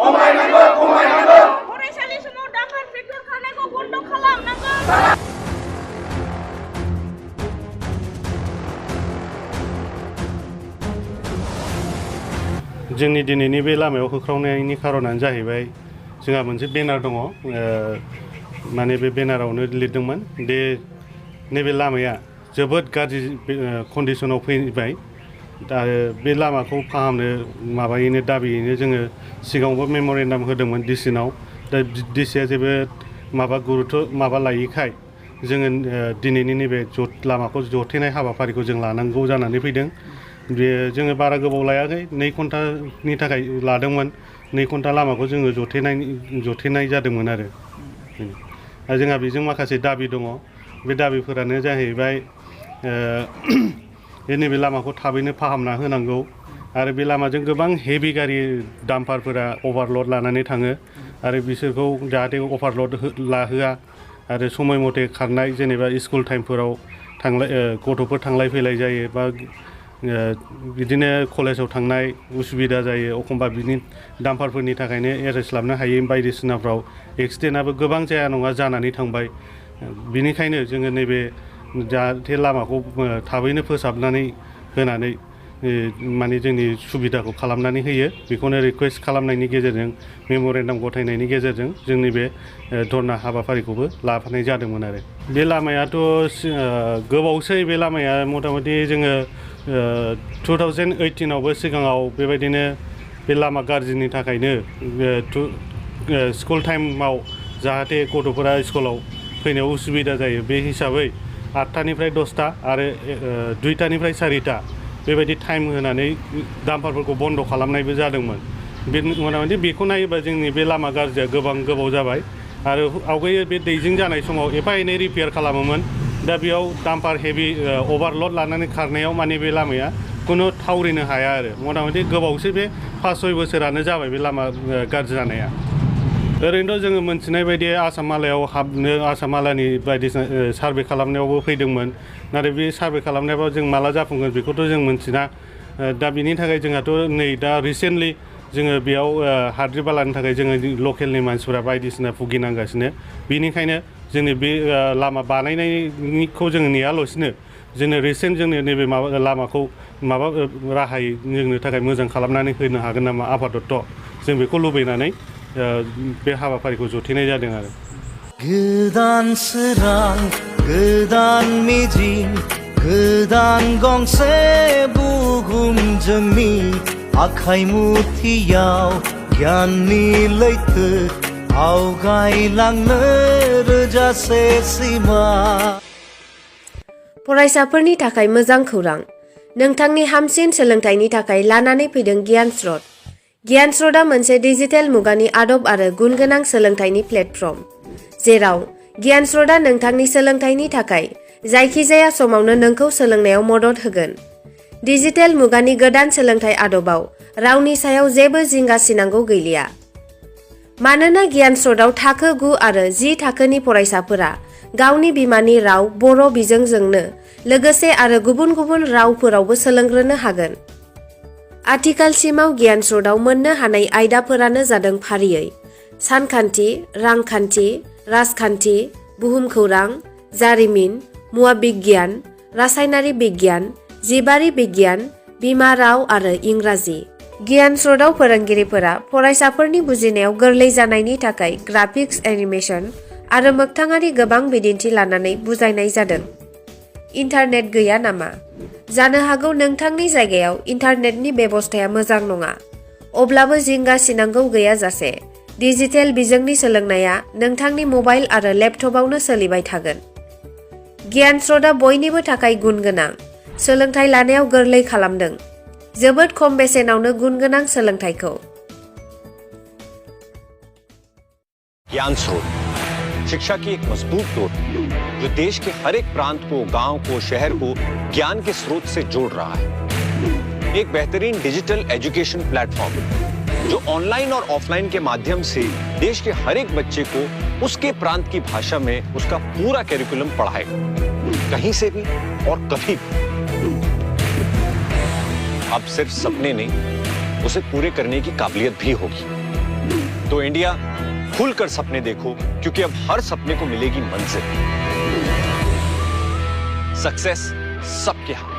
फरायसालि समाव दाखोर फेक्टर खारनायखौ बन्द खालामनांगौ। जोंनि दिनैनि बे लामायाव होख्रावनायनि खारनानो जाहैबाय जोंहा मोनसे बेनार दङ, माने बे बेनारावनो लिरदोंमोन दे नैबे लामाया जोबोद गाज्रि कन्डिशनाव फैबाय। दा बे लामाखौ फाहामनो माबायैनो दाबियैनो जोङो सिगाङावबो मेम'रेन्डाम होदोंमोन डिसिनाव। दा डिसिया जेबो गुरुत्व लायैखाय जोङो दिनैनि नैबे लामाखौ जथेनाय हाबाफारिखौ जों लानांगौ जानानै फैदों। बे जोङो बारा गोबाव लायाखै, 2 घन्टानि थाखाय लादोंमोन। 2 घन्टा लामाखौ जोङो जथेनाय जादोंमोन आरो जोंहा बेजों माखासे दाबि दङ। बे दाबिफोरानो जाहैबाय नैबे लामाखौ थाबैनो फाहामना होनांगौ आरो बे लामाजों गोबां हेभि गारि डाम्पारफोरा अभारलड लानानै थाङो आरो बिसोरखौ जाहाथे अभारलड लाहोआ आरो समय मथे खारनाय, जेनेबा स्कुल टाइमफोराव गथ'फोर थांलाय फैलाय जायो बा बिदिनो कलेजाव थांनाय उसुबिदा जायो, एखमबा बिनि डाम्पारफोरनि थाखायनो एरेस्ट लानो हायै बायदिसिनाफ्राव एक्सिडेन्टआबो गोबां जाया नङा जानानै थांबाय। बिनिखायनो जोङो नैबे जाहाथे लामाखौ थाबैनो फोसाबनानै होनानै माने जोंनि सुबिदाखौ खालामनानै होयो, बेखौनो रिकुवेस्ट खालामनायनि गेजेरजों मेम'रेन्डाम गथायनायनि गेजेरजों जोंनि बे धरना हाबाफारिखौबो लाफानाय जादोंमोन आरो बे लामायाथ' गोबावसै। बे लामाया मथा मथि जोङो 2018आवबो सिगाङाव बेबायदिनो बे लामा गाज्रिनि थाखायनो स्कुल टाइमाव जाहाथे गथ'फोरा स्कुलाव फैनायाव उसुबिदा जायो बे हिसाबै 8टानिफ्राय 10टा आरो 2टानिफ्राय 4टा बेबायदि टाइम होनानै डाम्पारफोरखौ बन्द खालामनायबो जादोंमोन। बे मथा बेखौ नायोबा जोंनि बे लामा गाज्रिया गोबाव जाबाय आरो आवगाय बे दैजिं जानाय समाव एफा एनै रिपेयार खालामोमोन। दा बेयाव डाम्पार हेभि अभारलड लानानै खारनायाव माने बे लामाया खुनु थावरिनो हाया आरो मथा मथि गोबावसै, बे 5-6 बोसोरानो जाबाय बे लामा गाज्रि जानाया। ओरैनोथ' जोङो मोनथिनाय बायदि आसाम मालायाव हाबनो, आसाम मालानि बायदिसिना सार्भे खालामनायावबो फैदोंमोन, नाथाय बे सार्भे खालामनायाव जों माला जाफुंगोन बेखौथ' जों मोनथिना। दा बिनि थाखाय जोंहाथ' नै दा रिसेन्टलि जोङो बेयाव हाद्रि बालानि थाखाय जोङो लकेलनि मानसिफोरा बायदिसिना भुगिनांगासिनो। बेनिखायनो जोंनि बे लामा बानायनायनिखौ जोङो नेयालासिनो जोङो रिसेन्ट जोंनि नैबे लामाखौ राहायै जोंनो थाखाय मोजां खालामनानै होनो हागोन नामा आपातत, जों बेखौ लुबैनानै बे हाबाफारिखौ जथेनाय जादों आरो। गोदान सोरां, गोदान मिजिं, गोदान गंसे बुहुम जोंनि आखाइ मुथियाव गियाननि लैथो आवगायलांनो रोजासे सिमा। फरायसाफोरनि थाखाय मोजां खौरां। नोंथांनि हामसिन सोलोंथाइनि थाखाय लानानै फैदों गियान स्रोत। गियान स्रोतआ मोनसे डिजिटेल मुगानि आदब आरो गुनगोनां सोलोंथाइनि प्लेटफर्म, जेराव गियान स्रोतआ नोंथांनि सोलोंथाइनि थाखाय जायखिजाया समावनो नोंखौ सोलोंनायाव मदद होगोन। डिजिटेल मुगानि गोदान सोलोंथाइ आदबाव रावनि सायाव जेबो जिंगा सिनांगौ गैलिया। मानोना गियान स्रोतआव थाखो 9 आरो 10 थाखोनि फरायसाफोरा गावनि बिमानि राव बर' बिजोंजोंनो लोगोसे आरो गुबुन गुबुन रावफोरावबो सोलोंग्रोनो हागोन। आथिखालसिमाव गियान स्रोतआव मोननो हानाय आयदाफोरानो जादों फारियै सानखान्थि, रांखान्थि, राजखान्थि, बुहुमखौरां, जारिमिन, मुवा बिगियान, रासायनारि बिगियान, जिबारि बिगियान, बिमा राव आरो इंराजि। गियान स्रोतआव फोरोंगिरिफोरा फरायसाफोरनि बुजिनायाव गोरलै जानायनि थाखाय ग्राफिक्स, एनिमेशन आरो मोगथाङारि गोबां बिदिन्थि लानानै बुजायनाय जादों। इन्टारनेट गैया नामा? जानो हागौ नोंथांनि जायगायाव इन्टारनेटनि बेबस्थाया मोजां नङा। अब्लाबो जिंगा सिनांगौ गैयाजासे डिजिटेल बिजोंनि सोलोंनाया नोंथांनि मबाइल आरो लेपटपआवनो सोलिबाय थागोन। गियान स्रोतआ बयनिबो थाखाय गुनगोनां सोलोंथाइ लानायाव गोरलै खालामदों, जोबोद खम बेसेनावनो गुनगोनां सोलोंथाइखौ। ज्ञान स्रोत शिक्षा की एक मजबूत डोर जो देश के हर एक प्रांत को, गांव को, शहर को ज्ञान के स्रोत से जोड़ रहा है। एक बेहतरीन डिजिटल एजुकेशन प्लेटफॉर्म जो ऑनलाइन और ऑफलाइन के माध्यम से देश के हर एक बच्चे को उसके प्रांत की भाषा में उसका पूरा कैरिकुलम पढ़ाएगा, कहीं से भी और कभी भी। अब सिर्फ सपने नहीं, उसे पूरे करने की काबिलियत भी होगी। तो इंडिया खुलकर सपने देखो, क्योंकि अब हर सपने को मिलेगी मंजिल। सक्सेस सबके हाथ।